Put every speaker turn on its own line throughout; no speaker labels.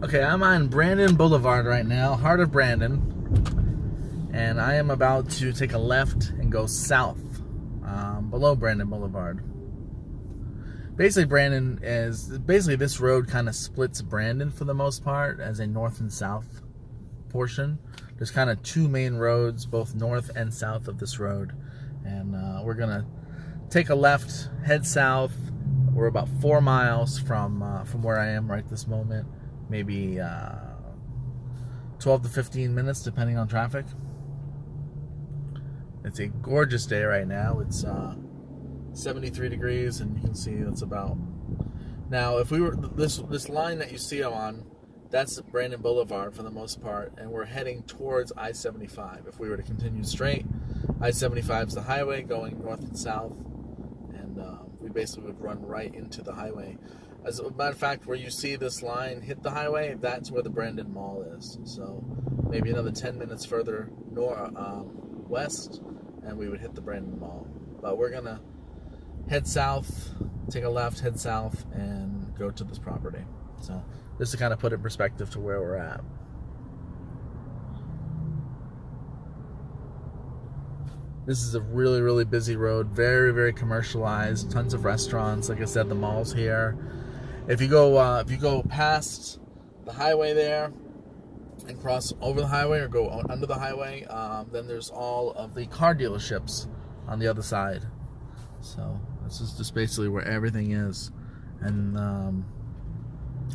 Okay, I'm on Brandon Boulevard right now, heart of Brandon, and I am about to take a left and go south, below Brandon Boulevard. Basically this road kind of splits Brandon for the most part as a north and south portion. There's kind of two main roads, both north and south of this road, and we're gonna take a left, head south. We're about 4 miles from where I am right this moment. Maybe 12 to 15 minutes, depending on traffic. It's a gorgeous day right now. It's 73 degrees, and you can see it's about. Now, if we were this line that you see I'm on, that's Brandon Boulevard for the most part, and we're heading towards I-75. If we were to continue straight, I-75 is the highway going north and south, and we basically would run right into the highway. As a matter of fact, where you see this line hit the highway, that's where the Brandon Mall is. So maybe another 10 minutes further west, and we would hit the Brandon Mall. But we're going to head south, take a left, head south, and go to this property. So just to kind of put it in perspective to where we're at. This is a really, really busy road, very, very commercialized, tons of restaurants. Like I said, the mall's here. If you go past the highway there and cross over the highway or go under the highway, then there's all of the car dealerships on the other side. So this is just basically where everything is, and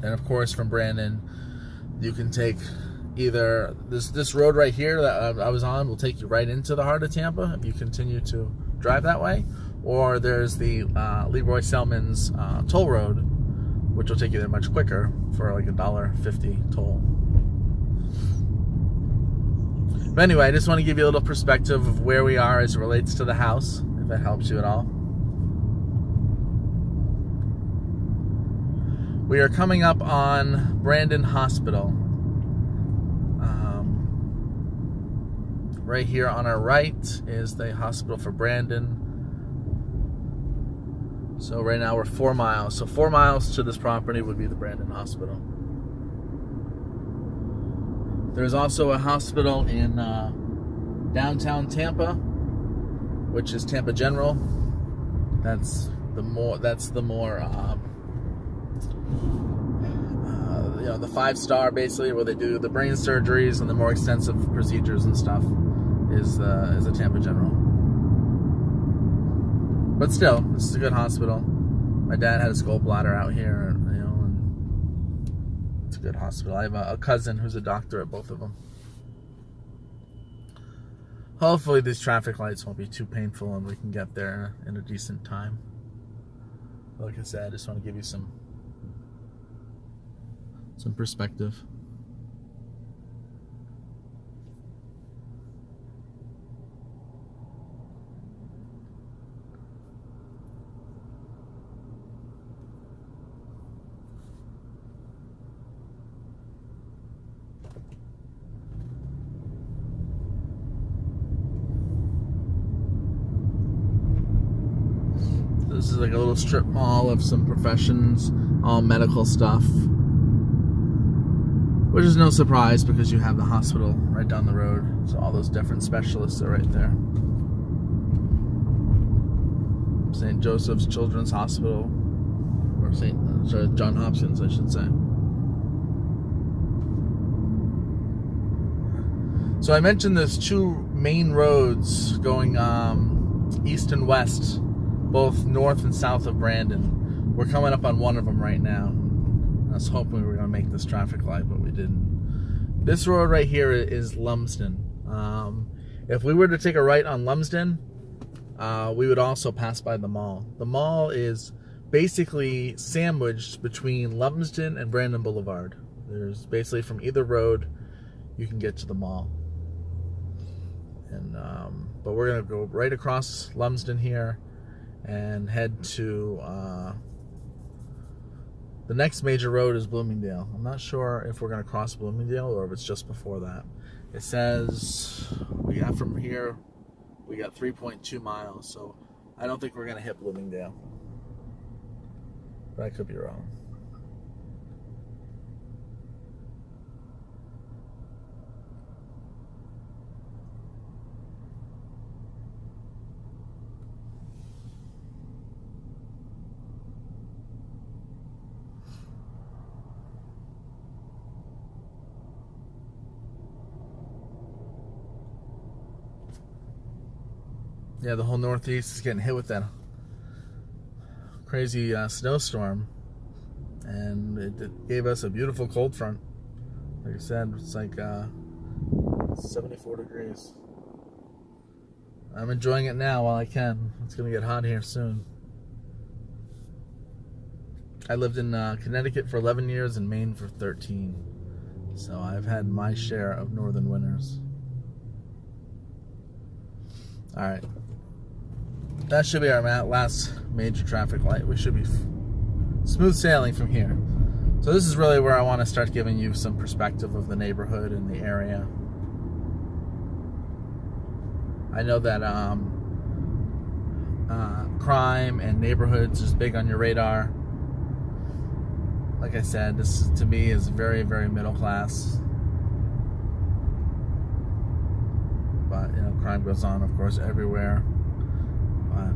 of course from Brandon, you can take either this road right here that I was on will take you right into the heart of Tampa if you continue to drive that way, or there's the Leroy Selman's toll road, which will take you there much quicker for like $1.50 toll. But anyway, I just want to give you a little perspective of where we are as it relates to the house, if that helps you at all. We are coming up on Brandon Hospital. Right here on our right is the hospital for Brandon. So right now we're 4 miles. So 4 miles to this property would be the Brandon Hospital. There's also a hospital in downtown Tampa, which is Tampa General. That's the more the 5-star basically, where they do the brain surgeries and the more extensive procedures and stuff, is a Tampa General. But still, this is a good hospital. My dad had his gallbladder out here, and it's a good hospital. I have a cousin who's a doctor at both of them. Hopefully these traffic lights won't be too painful and we can get there in a decent time. Like I said, I just want to give you some perspective. This is like a little strip mall of some professions, all medical stuff. Which is no surprise because you have the hospital right down the road. So all those different specialists are right there. St. Joseph's Children's Hospital, or John Hopkins, I should say. So I mentioned there's two main roads going east and west, both north and south of Brandon. We're coming up on one of them right now. I was hoping we were going to make this traffic light, but we didn't. This road right here is Lumsden. If we were to take a right on Lumsden, we would also pass by the mall. The mall is basically sandwiched between Lumsden and Brandon Boulevard. There's basically from either road you can get to the mall. And but we're going to go right across Lumsden here and head to the next major road is Bloomingdale. I'm not sure if we're going to cross Bloomingdale or if it's just before that. It says we got from here, we got 3.2 miles, so I don't think we're going to hit Bloomingdale. But I could be wrong. Yeah, the whole Northeast is getting hit with that crazy snowstorm, and it gave us a beautiful cold front. Like I said, it's like 74 degrees. I'm enjoying it now while I can. It's going to get hot here soon. I lived in Connecticut for 11 years and Maine for 13. So I've had my share of northern winters. Alright. That should be our last major traffic light. We should be smooth sailing from here. So this is really where I want to start giving you some perspective of the neighborhood and the area. I know that crime and neighborhoods is big on your radar. Like I said, this to me is very, very middle class. But you know, crime goes on, of course, everywhere. But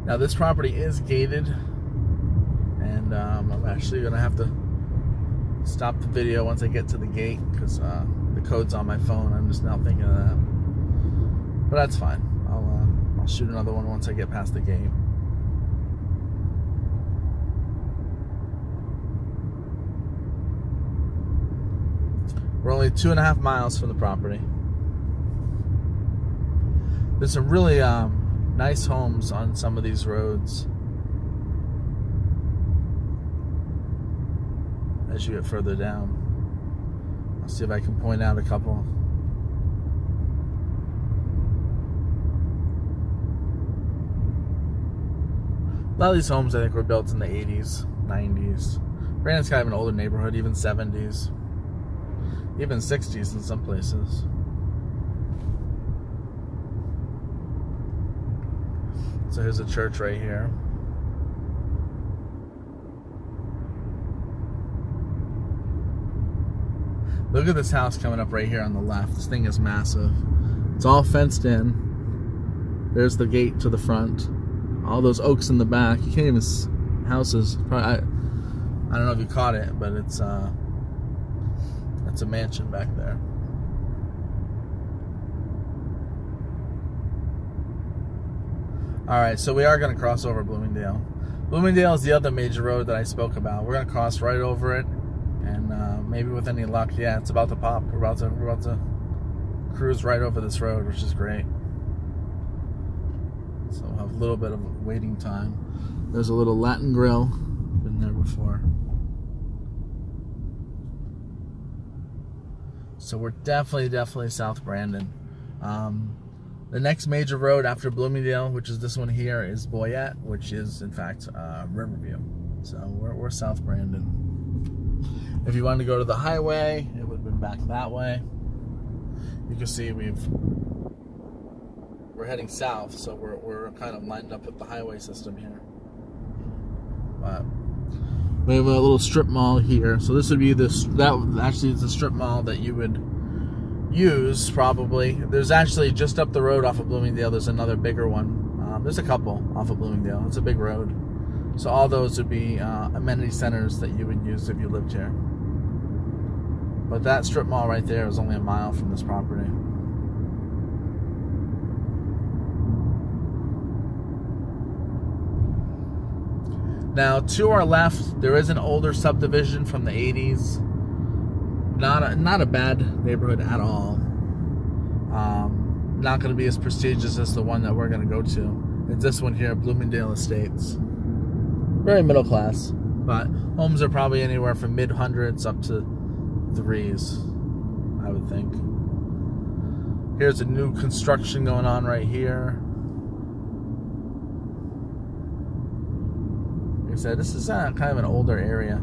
now this property is gated, and I'm actually gonna have to stop the video once I get to the gate because the code's on my phone. I'm just now thinking of that, but that's fine. I'll shoot another one once I get past the gate. We're only 2.5 miles from the property. There's some really nice homes on some of these roads as you get further down. I'll see if I can point out a couple. A lot of these homes I think were built in the 80s, 90s. Brandon's kind of an older neighborhood, even 70s, even 60s in some places. So here's a church right here. Look at this house coming up right here on the left. This thing is massive. It's all fenced in. There's the gate to the front. All those oaks in the back. You can't even... Houses. Probably, I don't know if you caught it, but it's a mansion back there. Alright, so we are going to cross over Bloomingdale. Bloomingdale is the other major road that I spoke about. We're going to cross right over it, and maybe with any luck, yeah, it's about to pop. We're about to cruise right over this road, which is great. So we'll have a little bit of waiting time. There's a little Latin grill. Been there before. So we're definitely South Brandon. The next major road after Bloomingdale, which is this one here, is Boyette, which is in fact Riverview. So we're South Brandon. If you wanted to go to the highway, it would have been back that way. You can see we're heading south, so we're kind of lined up with the highway system here. But we have a little strip mall here, so this would be that actually is a strip mall that you would use probably. There's actually just up the road off of Bloomingdale, there's another bigger one. There's a couple off of Bloomingdale. It's a big road, so all those would be amenity centers that you would use if you lived here. But that strip mall right there is only a mile from this property. Now to our left, there is an older subdivision from the 80s. Not a bad neighborhood at all. Not going to be as prestigious as the one that we're going to go to. It's this one here, Bloomingdale Estates. Very middle class, but homes are probably anywhere from mid-hundreds up to threes, I would think. Here's a new construction going on right here. Like I said, this is kind of an older area.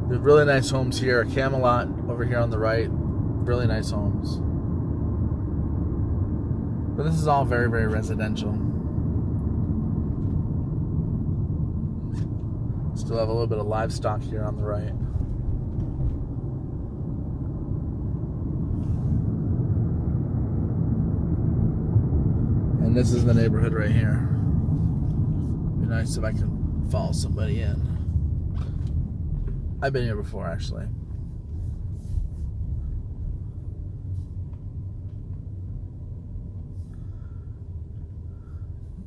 There's really nice homes here. Camelot over here on the right. really nice homes. But this is all very, very residential. Still have a little bit of livestock here on the right. And this is the neighborhood right here. Be nice if I can follow somebody in. I've been here before, actually.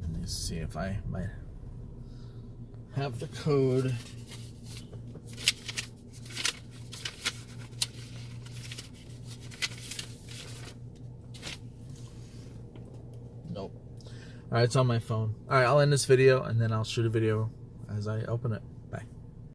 Let me see if I might have the code. Nope. Alright, it's on my phone. Alright, I'll end this video and then I'll shoot a video as I open it.